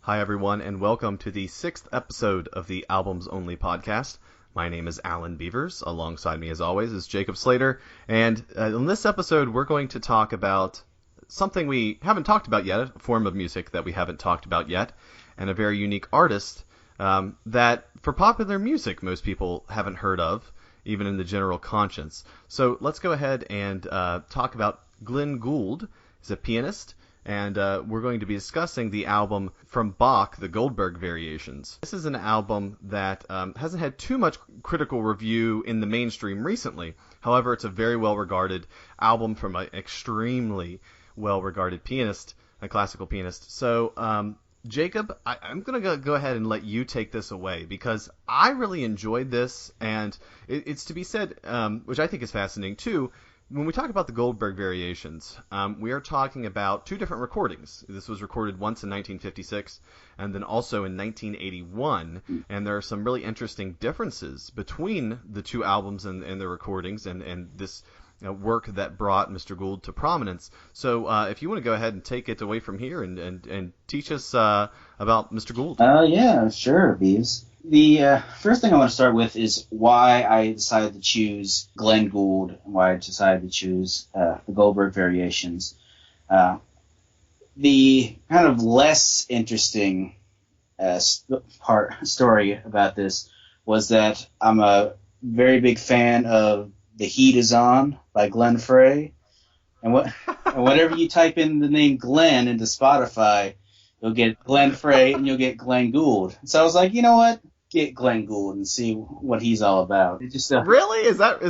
Hi, everyone, and welcome to the 6th episode of the Albums Only podcast. My name is Alan Beavers. Alongside me, as always, is Jacob Slater. And in this episode, we're going to talk about something we haven't talked about yet, a form of music that we haven't talked about yet, and a very unique artist that, for popular music, most people haven't heard of, even in the general conscience. So let's go ahead and talk about Glenn Gould. He's a pianist. And we're going to be discussing the album from Bach, the Goldberg Variations. This is an album that hasn't had too much critical review in the mainstream recently. However, it's a very well-regarded album from an extremely well-regarded pianist, a classical pianist. So, Jacob, I'm going to go ahead and let you take this away because I really enjoyed this, and it's to be said, which I think is fascinating too. When we talk about the Goldberg Variations, we are talking about two different recordings. This was recorded once in 1956 and then also in 1981, and there are some really interesting differences between the two albums and the recordings and this work that brought Mr. Gould to prominence. So if you want to go ahead and take it away from here and teach us about Mr. Gould. Yeah, sure, Beaves. The first thing I want to start with is why I decided to choose Glenn Gould and why I decided to choose the Goldberg Variations. The kind of less interesting story about this was that I'm a very big fan of The Heat Is On by Glenn Frey. And whenever you type in the name Glenn into Spotify, you'll get Glenn Frey and you'll get Glenn Gould. So I was like, you know what? Get Glenn Gould and see what he's all about. It just really is that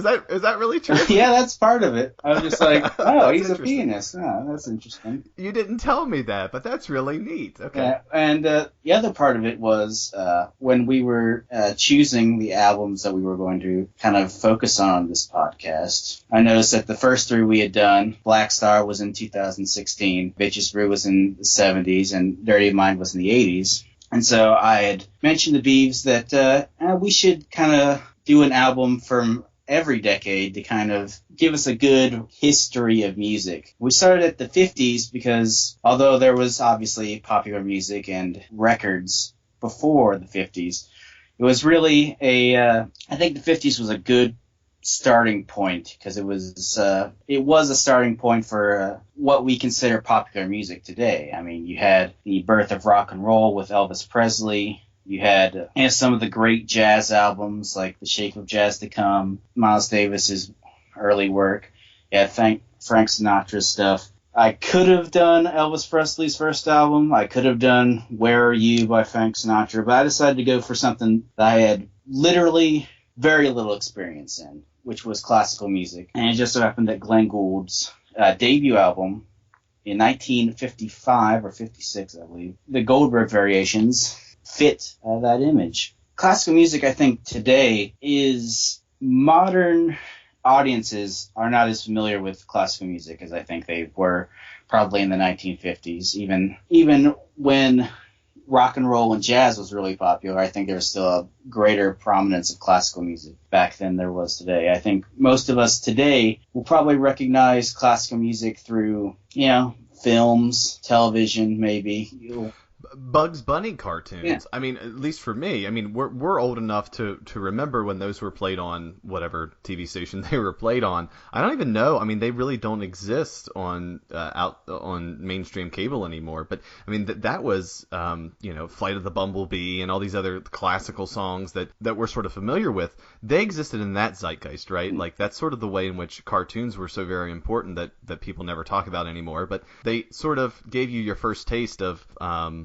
really true? Yeah, that's part of it. I was just like, oh, he's a pianist. Oh, that's interesting. You didn't tell me that, but that's really neat. Okay. Yeah, and the other part of it was when we were choosing the albums that we were going to kind of focus on this podcast. I noticed that the first three we had done, Black Star was in 2016, Bitches Brew was in the 70s, and Dirty Mind was in the 80s. And so I had mentioned to Beeves that we should kind of do an album from every decade to kind of give us a good history of music. We started at the 50s because although there was obviously popular music and records before the 50s, it was really I think the 50s was a good starting point because it was a starting point for what we consider popular music today. I mean, you had the birth of rock and roll with Elvis Presley. You had some of the great jazz albums like The Shape of Jazz to Come, Miles Davis's early work. You had Frank Sinatra's stuff. I could have done Elvis Presley's first album. I could have done Where Are You by Frank Sinatra, but I decided to go for something that I had literally very little experience in, which was classical music. And it just so happened that Glenn Gould's debut album in 1955 or 56, I believe, the Goldberg Variations, fit that image. Classical music, I think, today is modern audiences are not as familiar with classical music as I think they were probably in the 1950s. Even when rock and roll and jazz was really popular, I think there was still a greater prominence of classical music back then there was today. I think most of us today will probably recognize classical music through, films, television, maybe. Bugs Bunny cartoons. Yeah. I mean, at least for me. I mean, we're old enough to remember when those were played on whatever TV station they were played on. I don't even know. I mean, they really don't exist on mainstream cable anymore. But I mean, that was Flight of the Bumblebee and all these other classical songs that we're sort of familiar with. They existed in that zeitgeist, right? Mm-hmm. Like that's sort of the way in which cartoons were so very important that people never talk about anymore. But they sort of gave you your first taste of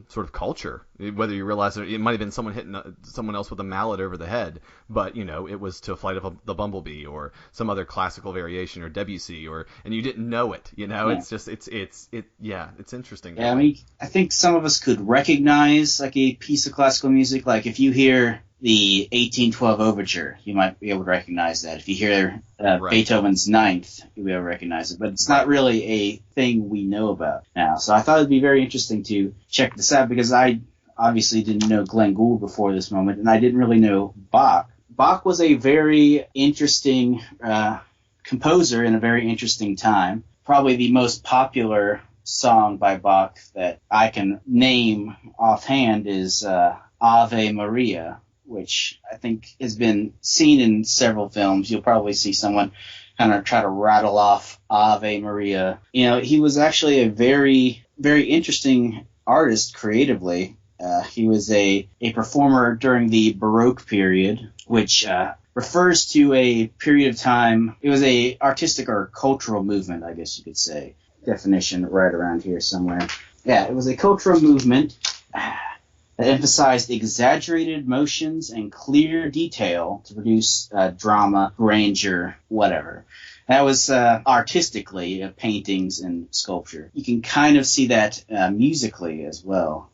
sort of culture, whether you realize it might have been someone hitting someone else with a mallet over the head, but it was to Flight of the Bumblebee or some other classical variation or Debussy and you didn't know it. Yeah. It's just it's interesting. Yeah, I mean, I think some of us could recognize like a piece of classical music. Like if you hear the 1812 Overture, you might be able to recognize that. If you hear right. Beethoven's Ninth, you'll be able to recognize it. But it's not really a thing we know about now. So I thought it'd be very interesting to check this out because I obviously didn't know Glenn Gould before this moment, and I didn't really know Bach. Bach was a very interesting composer in a very interesting time. Probably the most popular song by Bach that I can name offhand is Ave Maria, which I think has been seen in several films. You'll probably see someone kind of try to rattle off Ave Maria. He was actually a very, very interesting artist creatively. He was a performer during the Baroque period, which refers to a period of time. It was a artistic or cultural movement, I guess you could say. Definition right around here somewhere. Yeah, it was a cultural movement that emphasized exaggerated motions and clear detail to produce drama, grandeur, whatever. That was artistically paintings and sculpture. You can kind of see that musically as well.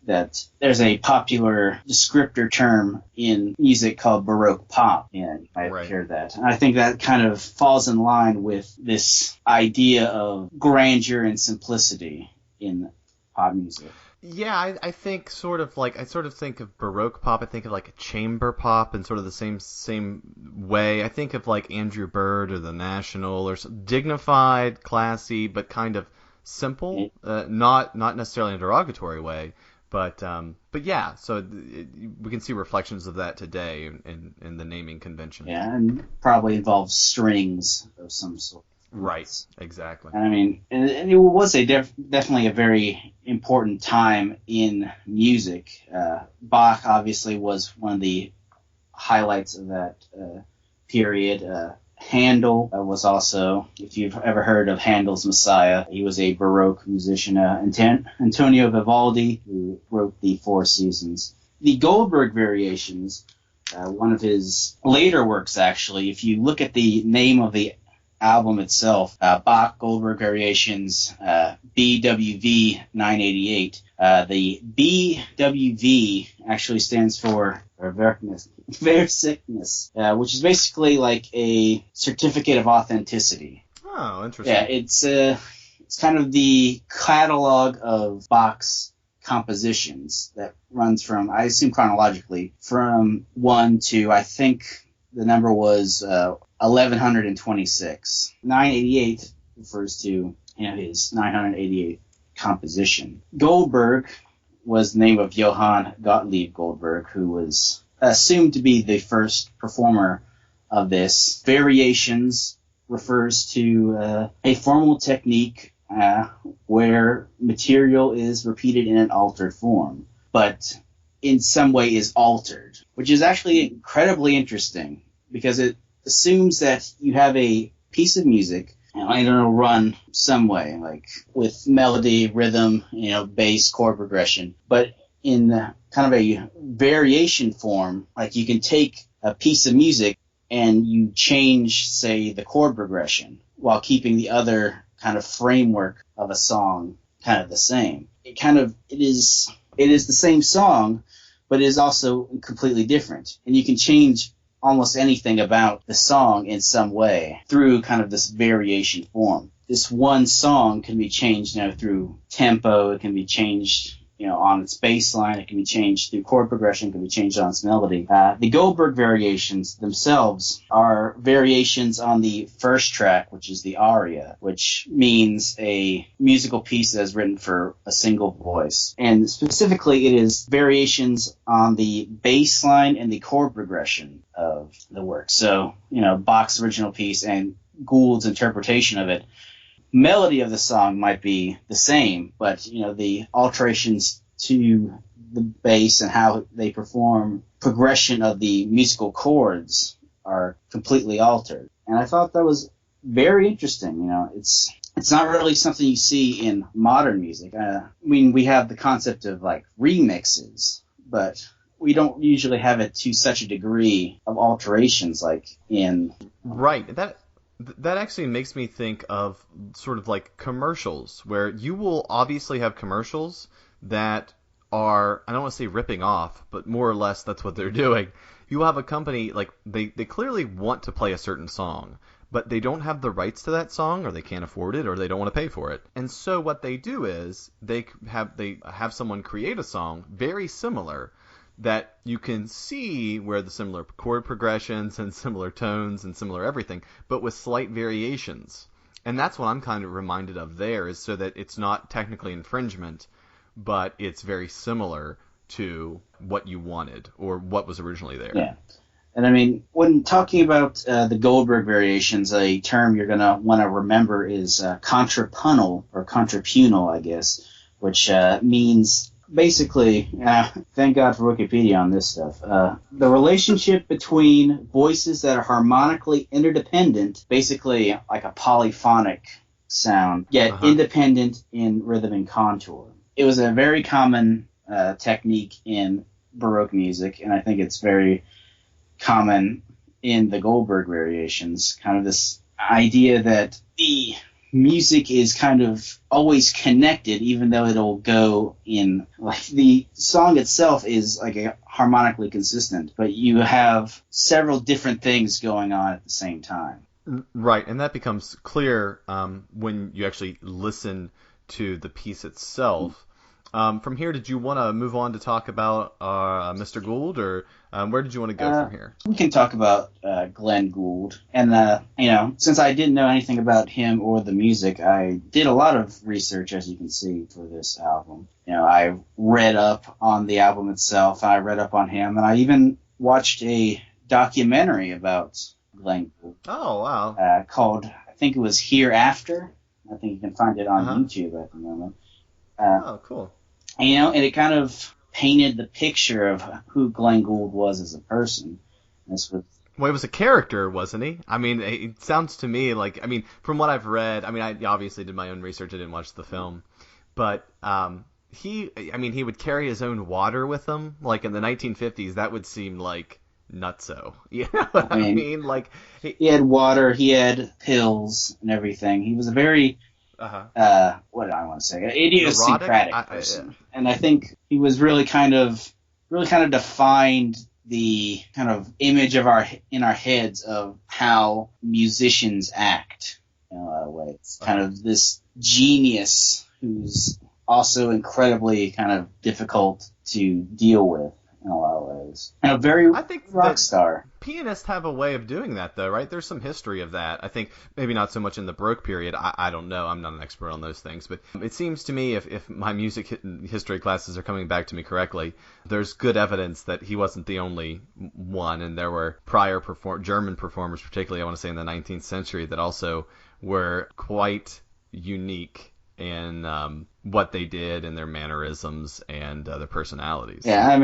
That there's a popular descriptor term in music called Baroque pop. Yeah, you might have heard that. And I think that kind of falls in line with this idea of grandeur and simplicity in pop music. Yeah, I think sort of think of Baroque pop. I think of like a chamber pop in sort of the same way. I think of like Andrew Bird or The National, or dignified, classy, but kind of simple. Not necessarily in a derogatory way. But yeah, so we can see reflections of that today in the naming convention. Yeah, and probably involves strings of some sort. Right, exactly. I mean, and it was definitely a very important time in music. Bach obviously was one of the highlights of that period. Handel was also, if you've ever heard of Handel's Messiah, he was a Baroque musician. Antonio Vivaldi, who wrote the Four Seasons. The Goldberg Variations, one of his later works actually, if you look at the name of the album itself, Bach Goldberg Variations, BWV 988. The BWV actually stands for Versickness, which is basically like a certificate of authenticity. Oh, interesting. Yeah, it's kind of the catalog of Bach's compositions that runs from, I assume chronologically, from 1 to, I think the number was 1126. 988 refers to his 988th composition. Goldberg was the name of Johann Gottlieb Goldberg, who was assumed to be the first performer of this. Variations refers to a formal technique where material is repeated in an altered form, but in some way is altered, which is actually incredibly interesting because it assumes that you have a piece of music and it'll run some way, like with melody, rhythm, bass, chord progression. But in kind of a variation form, like you can take a piece of music and you change, say, the chord progression while keeping the other kind of framework of a song kind of the same. It is the same song, but it is also completely different. And you can change almost anything about the song in some way through kind of this variation form. This one song can be changed through tempo, it can be changed on its bass line, it can be changed through chord progression, it can be changed on its melody. The Goldberg Variations themselves are variations on the first track, which is the aria, which means a musical piece that is written for a single voice. And specifically, it is variations on the bass line and the chord progression of the work. So, Bach's original piece and Gould's interpretation of it, melody of the song might be the same, but the alterations to the bass and how they perform progression of the musical chords are completely altered. And I thought that was very interesting. It's not really something you see in modern music. We have the concept of like remixes, but we don't usually have it to such a degree of alterations like in... Right. That actually makes me think of sort of like commercials, where you will obviously have commercials that are, I don't want to say ripping off, but more or less that's what they're doing. You will have a company, like, they clearly want to play a certain song, but they don't have the rights to that song, or they can't afford it, or they don't want to pay for it. And so what they do is they have someone create a song very similar, that you can see where the similar chord progressions and similar tones and similar everything, but with slight variations. And that's what I'm kind of reminded of there, is so that it's not technically infringement, but it's very similar to what you wanted or what was originally there. Yeah. And I mean, when talking about the Goldberg variations, a term you're going to want to remember is contrapuntal, or contrapunal, I guess, which means basically, thank God for Wikipedia on this stuff, the relationship between voices that are harmonically interdependent, basically like a polyphonic sound, yet independent in rhythm and contour. It was a very common technique in Baroque music, and I think it's very common in the Goldberg variations, kind of this idea that the music is kind of always connected, even though it'll go in, like, the song itself is like a harmonically consistent, but you have several different things going on at the same time. Right, and that becomes clear when you actually listen to the piece itself. From here, did you want to move on to talk about Mr. Gould, or where did you want to go from here? We can talk about Glenn Gould. And, since I didn't know anything about him or the music, I did a lot of research, as you can see, for this album. I read up on the album itself, and I read up on him, and I even watched a documentary about Glenn Gould. Oh, wow. Called, I think it was Hereafter. I think you can find it on YouTube at the moment. Oh, cool. And it kind of painted the picture of who Glenn Gould was as a person. Well, he was a character, wasn't he? I mean, it sounds to me like, from what I've read, I obviously did my own research, I didn't watch the film, but he would carry his own water with him, like in the 1950s, that would seem like nutso. You know what I mean? Like, he had water, he had pills and everything. He was a very... what did I want to say? An idiosyncratic person. Yeah. And I think he was really kind of defined the kind of image of in our heads of how musicians act in a lot of ways. Kind of this genius who's also incredibly kind of difficult to deal with in a lot of ways. And a very rock star. Pianists have a way of doing that, though, right? There's some history of that. I think maybe not so much in the Baroque period. I don't know. I'm not an expert on those things. But it seems to me, if my music history classes are coming back to me correctly, there's good evidence that he wasn't the only one. And there were prior German performers, particularly, I want to say, in the 19th century, that also were quite unique in what they did and their mannerisms and their personalities. Yeah,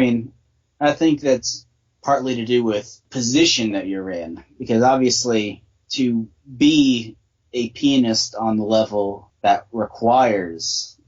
I think that's partly to do with position that you're in, because obviously to be a pianist on the level that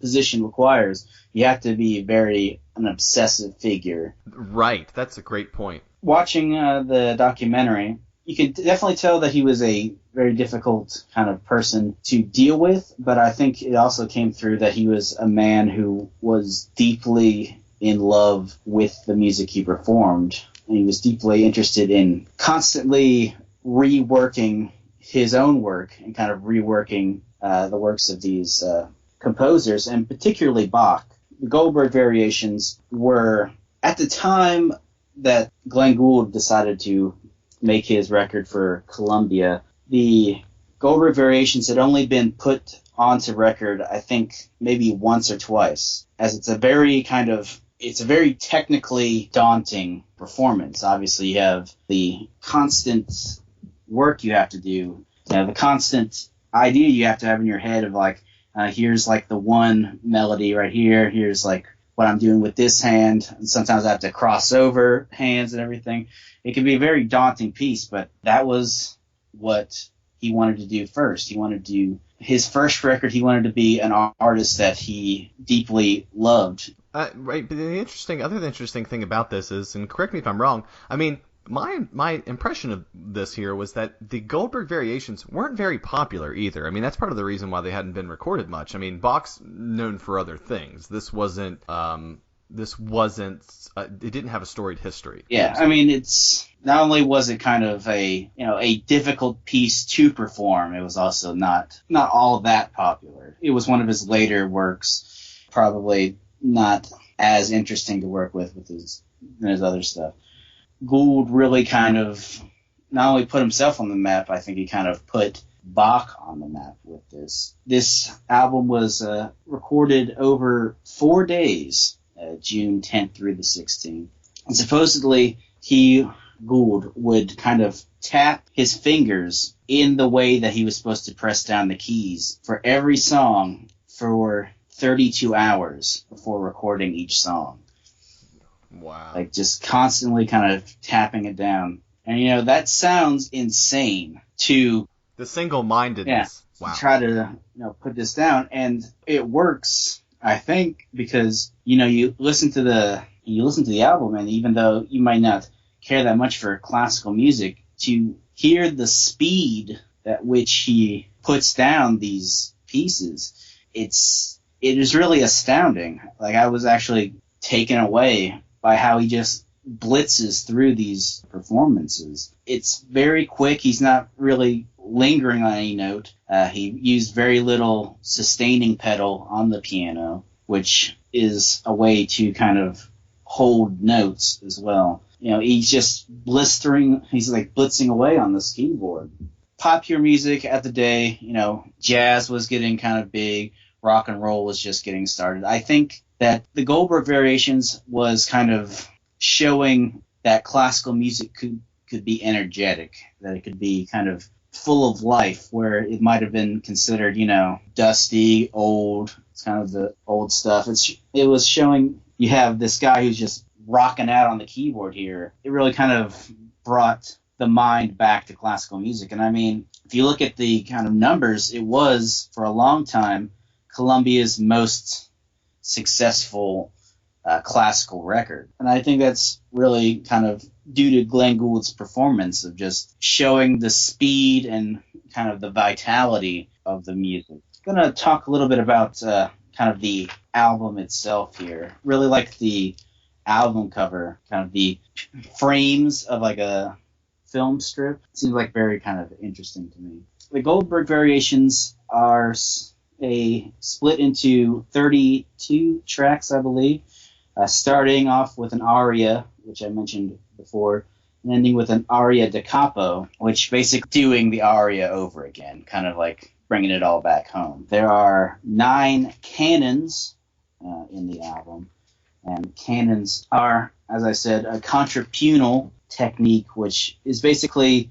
position requires, you have to be an obsessive figure. Right, that's a great point. Watching the documentary, you can definitely tell that he was a very difficult kind of person to deal with, but I think it also came through that he was a man who was deeply in love with the music he performed. And he was deeply interested in constantly reworking his own work and kind of reworking the works of these composers, and particularly Bach. The Goldberg Variations were, at the time that Glenn Gould decided to make his record for Columbia, the Goldberg Variations had only been put onto record, I think, maybe once or twice, as it's a very technically daunting performance. Obviously, you have the constant work you have to do, the constant idea you have to have in your head of like, here's like the one melody right here, here's like what I'm doing with this hand, and sometimes I have to cross over hands and everything. It can be a very daunting piece, but that was what he wanted to do first. He wanted to do his first record. He wanted to be an artist that he deeply loved. Right, but the interesting thing about this is, and correct me if I'm wrong, my impression of this here was that the Goldberg Variations weren't very popular either. That's part of the reason why they hadn't been recorded much. Bach's known for other things. This wasn't, it didn't have a storied history. Yeah, it's, not only was it kind of a difficult piece to perform, it was also not all that popular. It was one of his later works, probably not as interesting to work with his other stuff. Gould really kind of not only put himself on the map, I think he kind of put Bach on the map with this. This album was recorded over 4 days, June 10th through the 16th. And supposedly, Gould would kind of tap his fingers in the way that he was supposed to press down the keys for every song for 32 hours before recording each song. Wow. Like, just constantly kind of tapping it down. And, that sounds insane to... The single-mindedness. Yeah, wow. To try to, put this down. And it works, I think, because, you listen to the album, and even though you might not care that much for classical music, to hear the speed at which he puts down these pieces, it is really astounding. Like, I was actually taken away by how he just blitzes through these performances. It's very quick. He's not really lingering on any note. He used very little sustaining pedal on the piano, which is a way to kind of hold notes as well. He's just he's like blitzing away on this keyboard. Popular music at the day, jazz was getting kind of big, rock and roll was just getting started. I think that the Goldberg Variations was kind of showing that classical music could be energetic, that it could be kind of full of life, where it might have been considered, dusty, old. It's kind of the old stuff. It was showing you have this guy who's just rocking out on the keyboard here. It really kind of brought the mind back to classical music. And I mean, if you look at the kind of numbers, it was, for a long time, Columbia's most successful classical record. And I think that's really kind of due to Glenn Gould's performance of just showing the speed and kind of the vitality of the music. I'm going to talk a little bit about kind of the album itself here. Really like the album cover, kind of the frames of like a film strip. Seems like very kind of interesting to me. The Goldberg Variations are split into 32 tracks, I believe, starting off with an aria, which I mentioned before, and ending with an aria da capo, which basically doing the aria over again, kind of like bringing it all back home. There are 9 canons in the album, and canons are, as I said, a contrapuntal technique, which is basically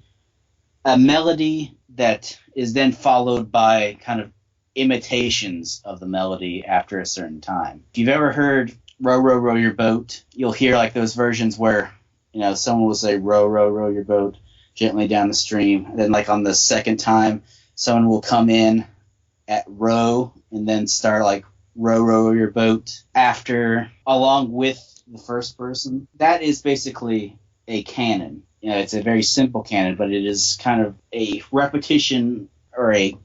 a melody that is then followed by kind of imitations of the melody after a certain time. If you've ever heard Row, Row, Row Your Boat, you'll hear like those versions where, someone will say, row, row, row your boat gently down the stream. And then like on the second time, someone will come in at row and then start like row, row your boat along with the first person. That is basically a canon. It's a very simple canon, but it is kind of a repetition or a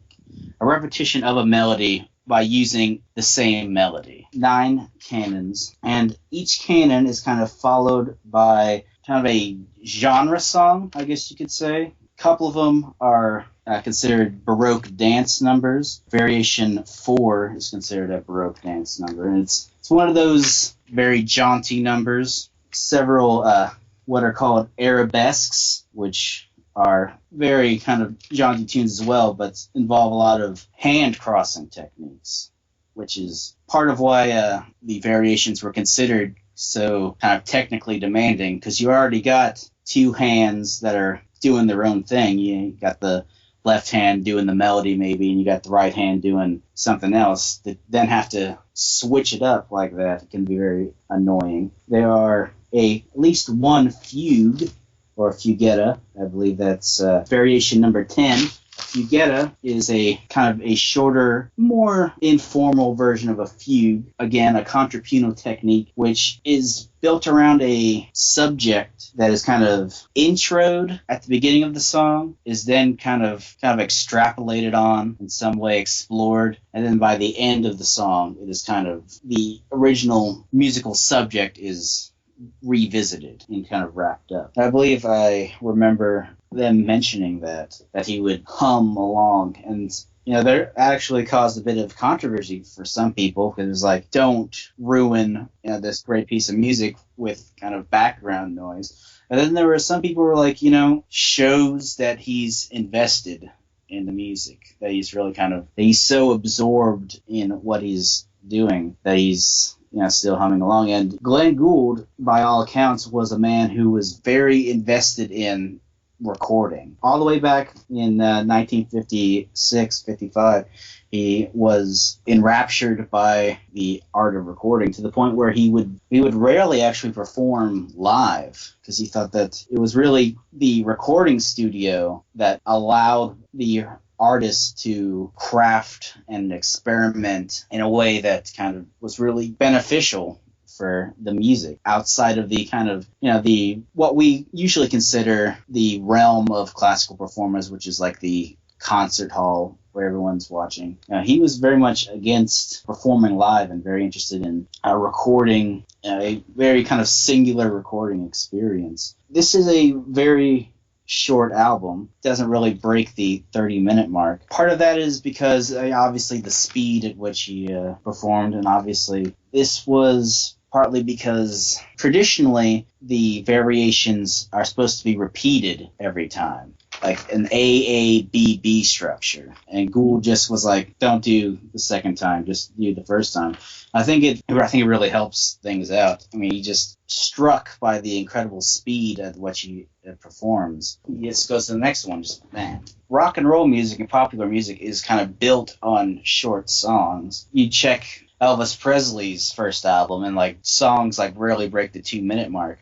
repetition of a melody by using the same melody. 9 canons, and each canon is kind of followed by kind of a genre song, I guess you could say. A couple of them are considered Baroque dance numbers. Variation 4 is considered a Baroque dance number, and it's one of those very jaunty numbers. Several what are called arabesques, which are very kind of jaunty tunes as well, but involve a lot of hand crossing techniques, which is part of why the variations were considered so kind of technically demanding, because you already got 2 hands that are doing their own thing. You got the left hand doing the melody maybe, and you got the right hand doing something else. That then have to switch it up like that. It can be very annoying. There are at least 1 fugue, or fugetta. I believe that's variation number 10. Fugetta is a kind of a shorter, more informal version of a fugue. Again, a contrapuntal technique, which is built around a subject that is kind of introed at the beginning of the song, is then kind of extrapolated on, in some way explored, and then by the end of the song, it is kind of the original musical subject is revisited and kind of wrapped up. I believe I remember them mentioning that he would hum along, and that actually caused a bit of controversy for some people, because it was like, don't ruin this great piece of music with kind of background noise. And then there were some people who were like, shows that he's invested in the music, that he's really that he's so absorbed in what he's doing that he's still humming along. And Glenn Gould, by all accounts, was a man who was very invested in recording. All the way back in 1956, 55, he was enraptured by the art of recording to the point where he would rarely actually perform live, because he thought that it was really the recording studio that allowed the artists to craft and experiment in a way that kind of was really beneficial for the music outside of the the what we usually consider the realm of classical performers, which is like the concert hall where everyone's watching. He was very much against performing live and very interested in recording, a very kind of singular recording experience. This is a very short album, doesn't really break the 30-minute mark. Part of that is because obviously the speed at which he performed, and obviously this was partly because traditionally the variations are supposed to be repeated every time, like an AABB structure. And Gould just was like, don't do the second time, just do the first time. I think it really helps things out. I mean, he just struck by the incredible speed at which he performs. He just goes to the next one. Just, man, rock and roll music and popular music is kind of built on short songs. You check Elvis Presley's first album, and like songs like rarely break the 2-minute mark.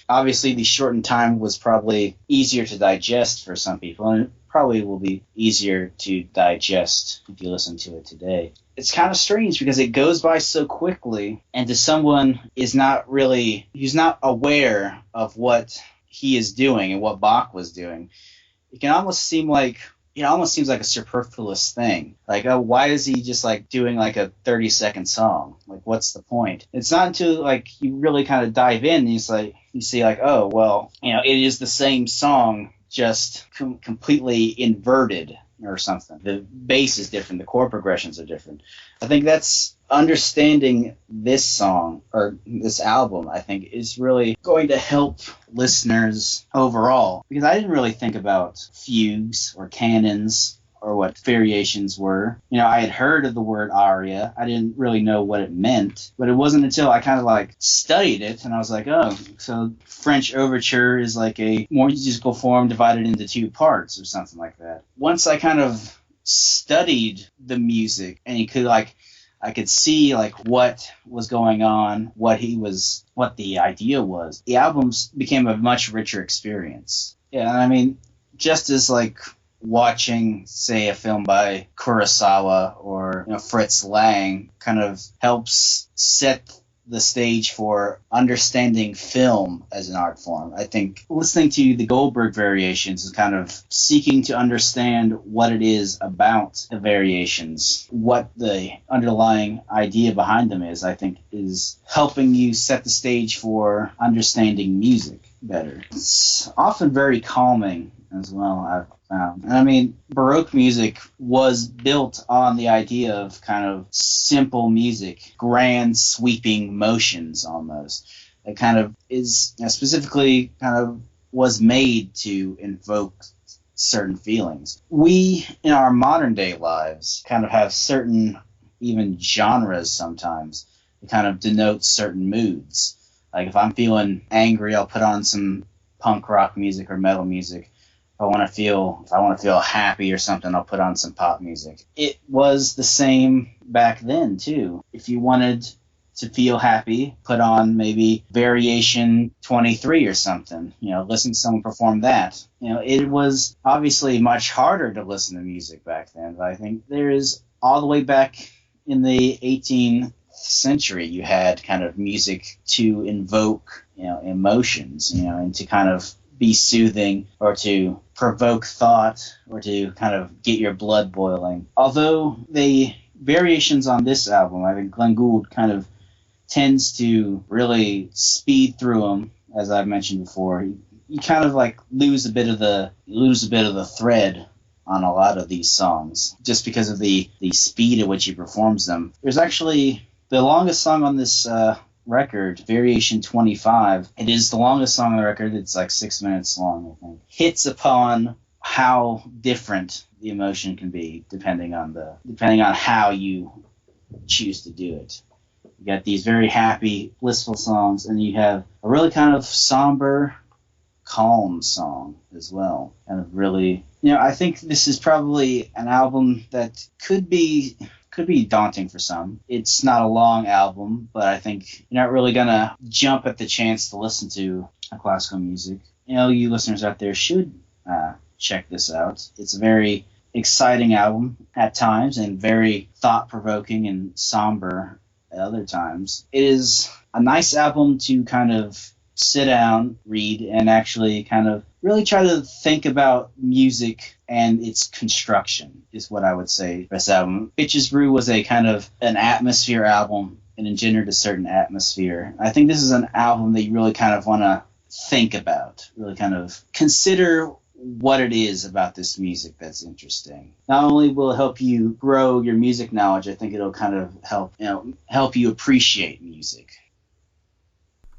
Obviously, the shortened time was probably easier to digest for some people, and it probably will be easier to digest if you listen to it today. It's kind of strange because it goes by so quickly, and to someone who's not aware of what he is doing and what Bach was doing, it can almost seem like almost seems like a superfluous thing. Like, oh, why is he just like doing like a 30-second song? Like, what's the point? It's not until like you really kind of dive in and you see like, oh, well, it is the same song, just completely inverted or something. The bass is different. The chord progressions are different. I think that's understanding this song or this album, I think, is really going to help listeners overall, because I didn't really think about fugues or canons or what variations were. I had heard of the word aria. I didn't really know what it meant, but it wasn't until I kind of like studied it and I was like, oh, so French overture is like a more musical form divided into 2 parts or something like that. Once I kind of studied the music and I could see like what was going on, what the idea was. The albums became a much richer experience. Yeah, and I mean, just as like watching, say, a film by Kurosawa or Fritz Lang kind of helps set the stage for understanding film as an art form. I think listening to the Goldberg Variations is kind of seeking to understand what it is about the variations, what the underlying idea behind them is, I think is helping you set the stage for understanding music better. It's often very calming as well, I've found. And I mean, Baroque music was built on the idea of kind of simple music, grand sweeping motions almost. It kind of is specifically kind of was made to invoke certain feelings. We, in our modern day lives, kind of have certain even genres sometimes that kind of denote certain moods. Like if I'm feeling angry, I'll put on some punk rock music or metal music. If I want to feel happy or something, I'll put on some pop music. It was the same back then too. If you wanted to feel happy, put on maybe Variation 23 or something. Listen to someone perform that. It was obviously much harder to listen to music back then, but I think there is all the way back in the 18th century, you had kind of music to invoke, emotions, and to kind of be soothing or to provoke thought or to kind of get your blood boiling. Although the variations on this album, I think Glenn Gould kind of tends to really speed through them, as I've mentioned before. You kind of like lose a bit of the thread on a lot of these songs just because of the speed at which he performs them. There's actually the longest song on this record, Variation 25. It is the longest song on the record. It's like 6 minutes long, I think. Hits upon how different the emotion can be depending on how you choose to do it. You got these very happy, blissful songs, and you have a really kind of somber, calm song as well. And really, I think this is probably an album that could be daunting for some. It's not a long album, but I think you're not really gonna jump at the chance to listen to classical music. You listeners out there should check this out. It's a very exciting album at times and very thought-provoking and somber at other times. It is a nice album to kind of sit down, read, and actually kind of really try to think about music and its construction is what I would say for this album. Bitches Brew was a kind of an atmosphere album and engendered a certain atmosphere. I think this is an album that you really kind of want to think about, really kind of consider what it is about this music that's interesting. Not only will it help you grow your music knowledge, I think it'll kind of help you appreciate music.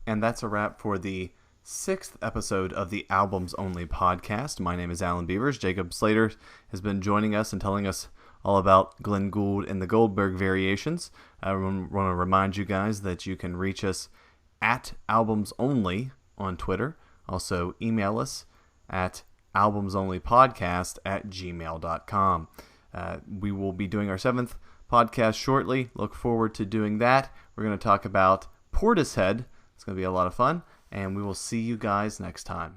And that's a wrap for the 6th episode of the Albums Only podcast. My name is Alan Beavers. Jacob Slater has been joining us and telling us all about Glenn Gould and the Goldberg Variations. I want to remind you guys that you can reach us at Albums Only on Twitter. Also email us at albumsonlypodcast@gmail.com. We will be doing our 7th podcast shortly. Look forward to doing that. We're going to talk about Portishead. It's going to be a lot of fun, and we will see you guys next time.